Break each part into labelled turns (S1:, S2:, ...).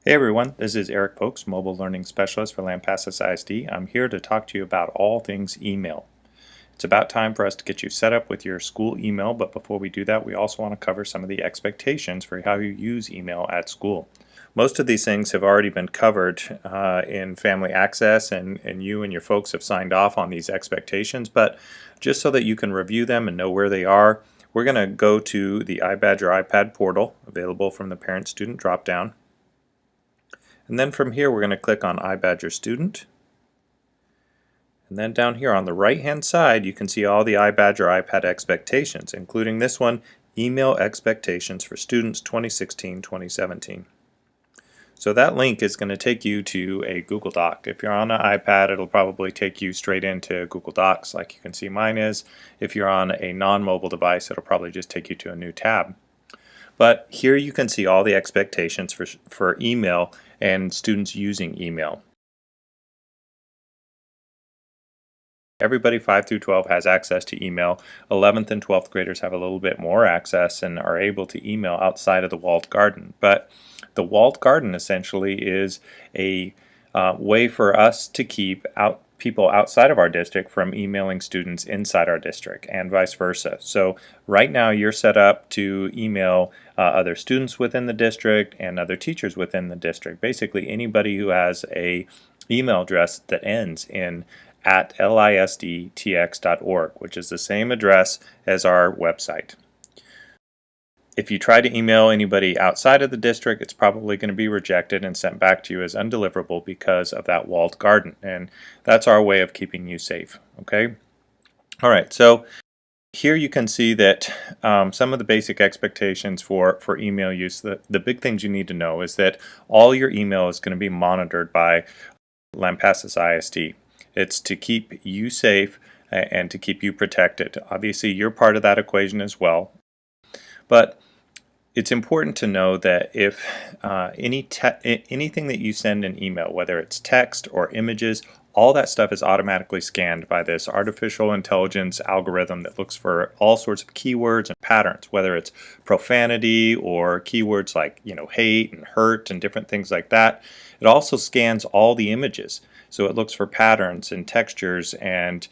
S1: Hey everyone, this is Eric Pokes, Mobile Learning Specialist for Lampasas ISD. I'm here to talk to you about all things email. It's about time for us to get you set up with your school email, but before we do that, we also want to cover some of the expectations for how you use email at school. Most of these things have already been covered in Family Access, and you and your folks have signed off on these expectations, but just so that you can review them and know where they are, we're going to go to the iBadger iPad portal, available from the Parent-Student dropdown. And then from here we're going to click on iBadger Student. And then down here on the right hand side you can see all the iBadger iPad expectations, including this one, Email Expectations for Students 2016-2017. So that link is going to take you to a Google Doc. If you're on an iPad, it'll probably take you straight into Google Docs like you can see mine is. If you're on a non-mobile device, it'll probably just take you to a new tab. But here you can see all the expectations for email and students using email. Everybody 5 through 12 has access to email. 11th and 12th graders have a little bit more access and are able to email outside of the walled garden. But the walled garden essentially is a way for us to keep people outside of our district from emailing students inside our district and vice versa. So right now you're set up to email other students within the district and other teachers within the district. Basically anybody who has a email address that ends in @lisdtx.org, which is the same address as our website. If you try to email anybody outside of the district, it's probably going to be rejected and sent back to you as undeliverable because of that walled garden. And that's our way of keeping you safe. Okay? All right, so here you can see that some of the basic expectations for email use. The big things you need to know is that all your email is going to be monitored by Lampasas ISD. It's to keep you safe and to keep you protected. Obviously, you're part of that equation as well. But it's important to know that if anything that you send in email, whether it's text or images, all that stuff is automatically scanned by this artificial intelligence algorithm that looks for all sorts of keywords and patterns, whether it's profanity or keywords like, hate and hurt and different things like that. It also scans all the images. So it looks for patterns and textures and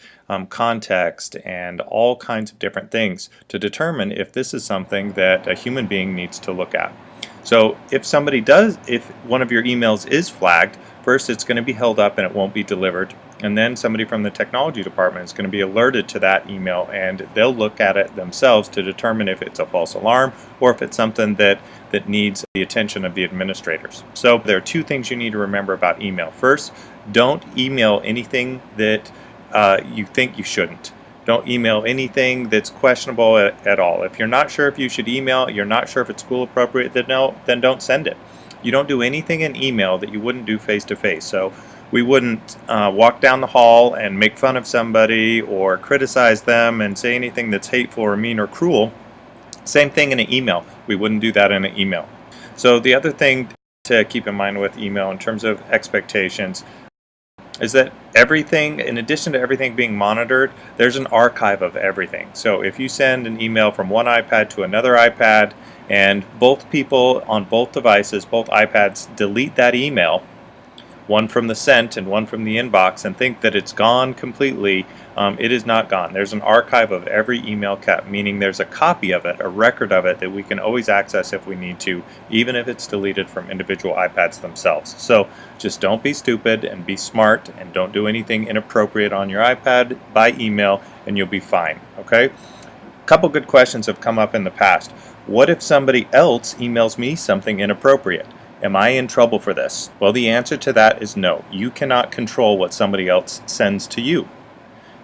S1: context and all kinds of different things to determine if this is something that a human being needs to look at. So if one of your emails is flagged, first it's going to be held up and it won't be delivered. And then somebody from the technology department is going to be alerted to that email and they'll look at it themselves to determine if it's a false alarm or if it's something that needs the attention of the administrators. So there are two things you need to remember about email. First, don't email anything that you think you shouldn't. Don't email anything that's questionable at all. If you're not sure if you should email, you're not sure if it's school appropriate, then don't send it. You don't do anything in email that you wouldn't do face-to-face. So we wouldn't walk down the hall and make fun of somebody or criticize them and say anything that's hateful or mean or cruel. Same thing in an email. We wouldn't do that in an email. So the other thing to keep in mind with email in terms of expectations is that everything, in addition to everything being monitored, there's an archive of everything. So if you send an email from one iPad to another iPad and both people on both devices, both iPads, delete that email, one from the sent and one from the inbox, and think that it's gone completely, it is not gone. There's an archive of every email kept, meaning there's a copy of it, a record of it that we can always access if we need to, even if it's deleted from individual iPads themselves. So just don't be stupid and be smart and don't do anything inappropriate on your iPad by email and you'll be fine, okay? A couple good questions have come up in the past. What if somebody else emails me something inappropriate? Am I in trouble for this? Well, the answer to that is no. You cannot control what somebody else sends to you.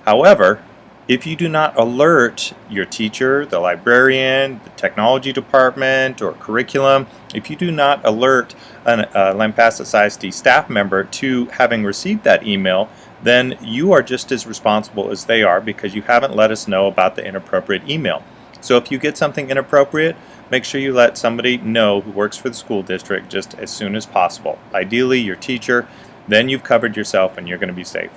S1: However, if you do not alert your teacher, the librarian, the technology department, or curriculum, if you do not alert a Lampasas ISD staff member to having received that email, then you are just as responsible as they are because you haven't let us know about the inappropriate email. So if you get something inappropriate, make sure you let somebody know who works for the school district just as soon as possible. Ideally, your teacher. Then you've covered yourself and you're going to be safe.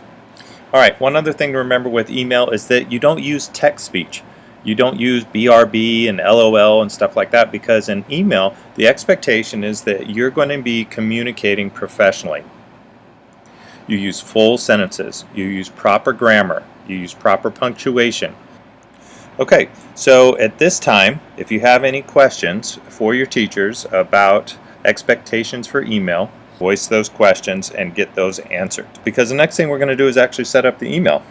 S1: All right, one other thing to remember with email is that you don't use text speech. You don't use BRB and LOL and stuff like that, because in email, the expectation is that you're going to be communicating professionally. You use full sentences, you use proper grammar, you use proper punctuation. Okay, so at this time, if you have any questions for your teachers about expectations for email, voice those questions and get those answered. Because the next thing we're going to do is actually set up the email.